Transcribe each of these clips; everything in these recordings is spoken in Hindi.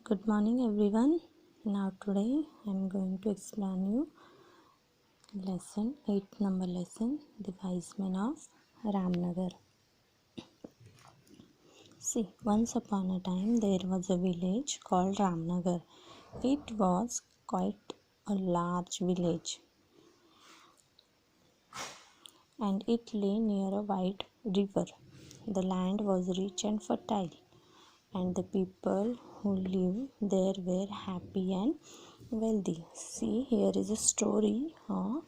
Good morning everyone. Now today I am going to explain you lesson 8 number lesson The Wise Men of Ramnagar. See, once upon a time there was a village called Ramnagar. It was quite a large village and it lay near a wide river. The land was rich and fertile and the people who lived there were happy and wealthy. See, here is a story of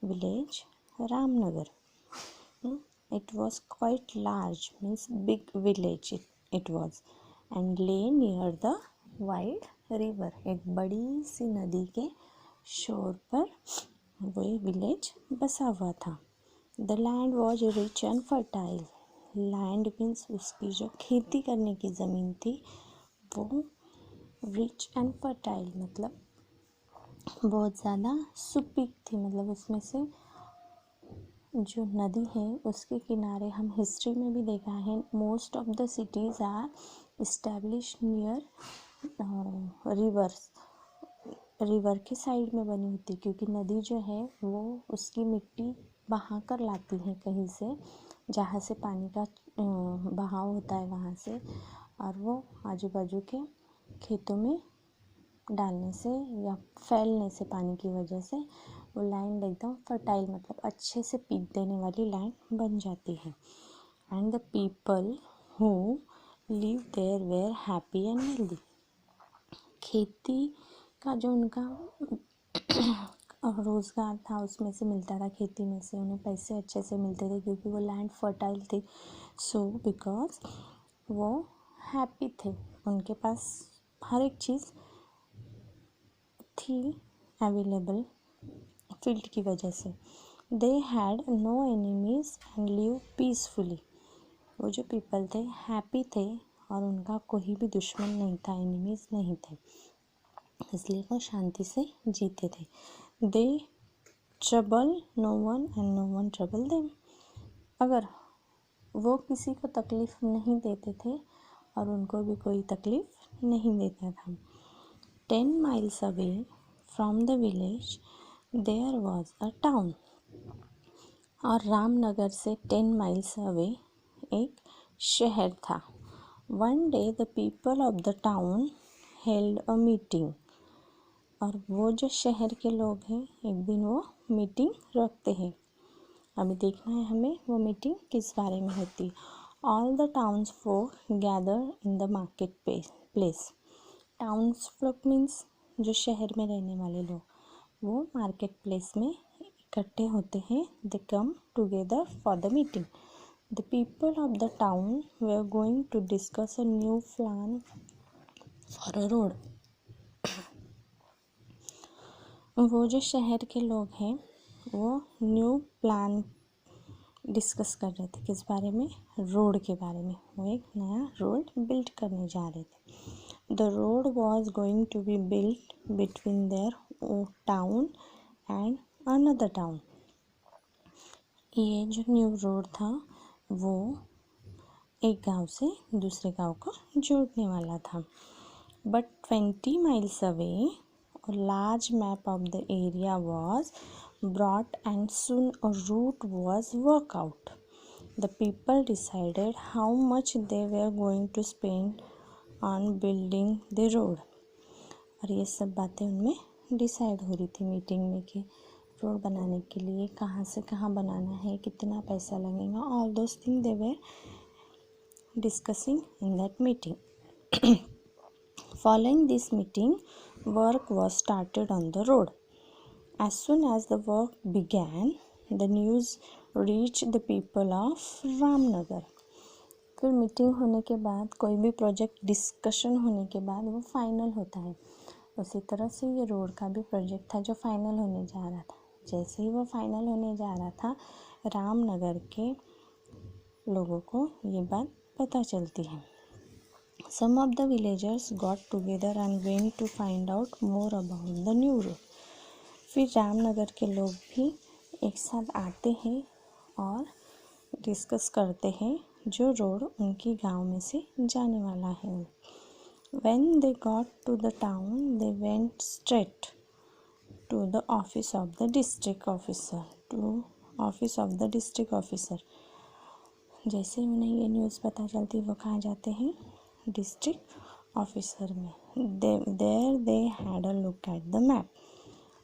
village Ramnagar. It was quite large, means big village it was, and lay near the wide river. एक बड़ी सी नदी के शोर पर वो विलेज बसा हुआ था. The land was rich and fertile. Land means उसकी जो खेती करने की ज़मीन थी वो रिच एंड फर्टाइल मतलब बहुत ज़्यादा सुपीक थी. मतलब उसमें से जो नदी है उसके किनारे हम हिस्ट्री में भी देखा है most of the cities are establish near river के साइड में बनी होती है क्योंकि नदी जो है वो उसकी मिट्टी बहा कर लाती है कहीं से जहाँ से पानी का बहाव होता है वहाँ से, और वो आजू बाजू के खेतों में डालने से या फैलने से पानी की वजह से वो लैंड एकदम फर्टाइल मतलब अच्छे से पीक देने वाली लैंड बन जाती है. And the people who live there were happy and healthy. खेती का जो उनका रोज़गार था उसमें से मिलता था, खेती में से उन्हें पैसे अच्छे से मिलते थे क्योंकि वो लैंड फर्टाइल थी. सो बिकॉज वो हैप्पी थे, उनके पास हर एक चीज़ थी अवेलेबल फील्ड की वजह से. They had no enemies and live peacefully. वो जो पीपल थे हैप्पी थे और उनका कोई भी दुश्मन नहीं था, एनिमीज नहीं थे, इसलिए वो शांति से जीते थे. They trouble no one and no one trouble them. अगर वो किसी को तकलीफ़ नहीं देते थे और उनको भी कोई तकलीफ़ नहीं देता था. 10 miles away from the village there was a town. और रामनगर से 10 miles away एक शहर था. One day the people of the town held a meeting. और वो जो शहर के लोग हैं एक दिन वो मीटिंग रखते हैं. अभी देखना है हमें वो मीटिंग किस बारे में होती. All the townsfolk gathered in the market place. Townsfolk means जो शहर में रहने वाले लोग, वो मार्केट प्लेस में इकट्ठे होते हैं. They come together for the meeting. The people of the town वे are going to discuss a new plan for a road. वो जो शहर के लोग हैं वो न्यू प्लान डिस्कस कर रहे थे. किस बारे में? रोड के बारे में. वो एक नया रोड बिल्ड करने जा रहे थे. The road was going to be built between their town and another town. ये जो न्यू रोड था वो एक गांव से दूसरे गांव को जोड़ने वाला था. But 20 miles away, a large map of the area was brought and soon a route was worked out. The people decided how much they were going to spend on building the road. और ये सब बातें उनमें डिसाइड हो रही थी मीटिंग में कि रोड बनाने के लिए कहाँ से कहाँ बनाना है, कितना पैसा लगेगा. All those thing they were discussing in that meeting. Following this meeting work was started on the road. As soon as the work began the news reach the people of Ramnagar. फिर मीटिंग होने के बाद कोई भी प्रोजेक्ट डिस्कशन होने के बाद वो फाइनल होता है. उसी तरह से ये रोड का भी प्रोजेक्ट था जो फाइनल होने जा रहा था. जैसे ही वो फाइनल होने जा रहा था रामनगर के लोगों को ये बात पता चलती है. Some of the villagers got together and went to find out more about the new road. फिर रामनगर के लोग भी एक साथ आते हैं और डिस्कस करते हैं जो रोड उनकी गांव में से जाने वाला है. When they got to the town, they went straight to the office of the district officer. To office of the district officer. जैसे उन्हें ये न्यूज़ पता चलती वो कहाँ जाते हैं, डिस्ट्रिक्ट ऑफिसर में. There they had a look at the map,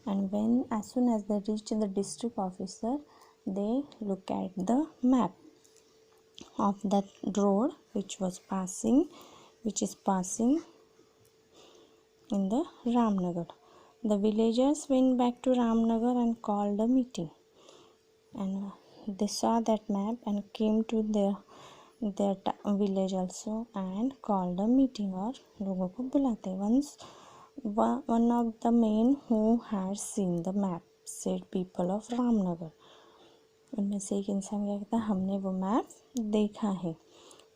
and when as soon as they reached the district officer, they look at the map of that road which is passing in the Ramnagar. The villagers went back to Ramnagar and called a meeting, and they saw that map and came to their village also and called a meeting, और लोगों को बुलाते. Once one of the men who had seen the map said, people of Ramnagar. उनमें से एक इंसान क्या कहता है, हमने वो मैप देखा है.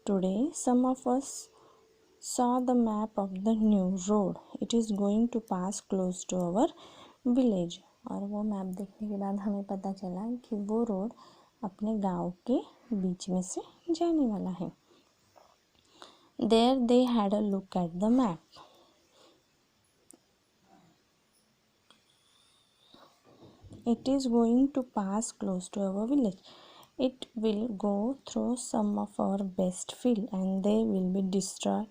Today some of us saw the map of the new road. It is going to pass close to our village. और वो मैप देखने के बाद हमें पता चला कि वो रोड अपने गांव के बीच में से जाने वाला है. There they had a look at the map. It is going to pass close to our village. It will go through some of our best field and they will be destroyed.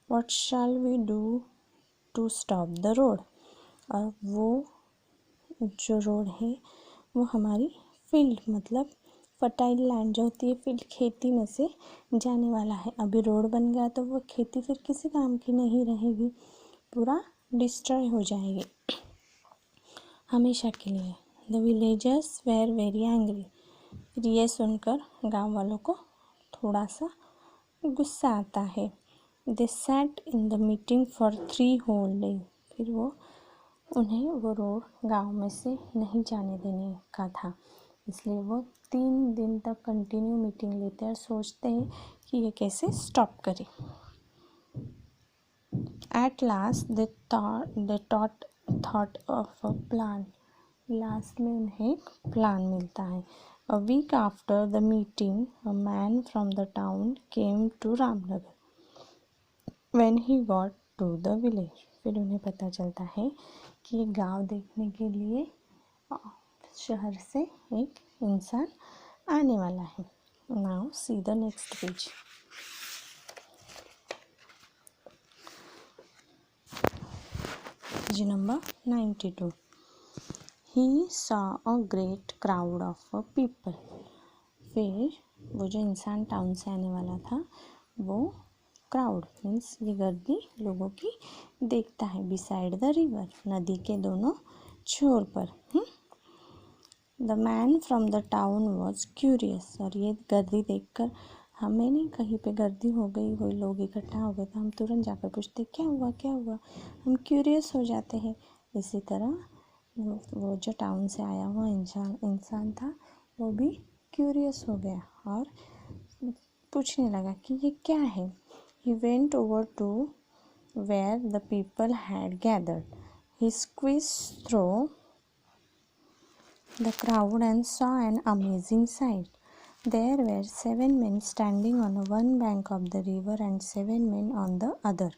What shall we do to stop the road? और वो जो रोड है वो हमारी फील्ड मतलब फर्टाइल लैंड जो होती है फील्ड, खेती में से जाने वाला है. अभी रोड बन गया तो वो खेती फिर किसी काम की नहीं रहेगी, पूरा डिस्ट्रॉय हो जाएगी हमेशा के लिए. The villagers were very angry. फिर ये सुनकर गांव वालों को थोड़ा सा गुस्सा आता है. They sat in the meeting for 3 whole days. फिर उन्हें वो रोड गांव में से नहीं जाने देने का था, इसलिए वो 3 दिन तक कंटिन्यू मीटिंग लेते हैं और सोचते हैं कि ये कैसे स्टॉप करें. At last they thought of a plan. Last में उन्हें एक प्लान मिलता है. A week after the meeting a man from the town came to Ramnagar. When he got to the village. फिर उन्हें पता चलता है कि गांव देखने के लिए शहर से एक इंसान आने वाला है. Now see the next page. Page number 92. He saw a great crowd of people. फिर वो जो इंसान टाउन से आने वाला था वो क्राउड मीन्स ये गर्दी लोगों की देखता है. Beside the river. नदी के दोनों छोर पर. The man from the town was curious. और ये गर्दी देखकर हमें नहीं, कहीं पे गर्दी हो गई, कोई लोग इकट्ठा हो गए तो हम तुरंत जाकर पूछते क्या हुआ क्या हुआ, हम क्यूरियस हो जाते हैं. इसी तरह वो जो टाउन से आया हुआ इंसान था वो भी क्यूरियस हो गया और पूछने लगा कि ये क्या है. He went over to where the people had gathered. He squeezed through the crowd and saw an amazing sight. There were 7 men standing on one bank of the river and 7 men on the other.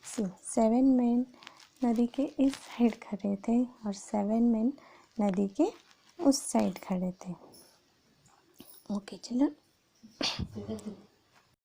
See, 7 men नदी के इस साइड खड़े थे और 7 men नदी के उस साइड खड़े थे. ओके, चलो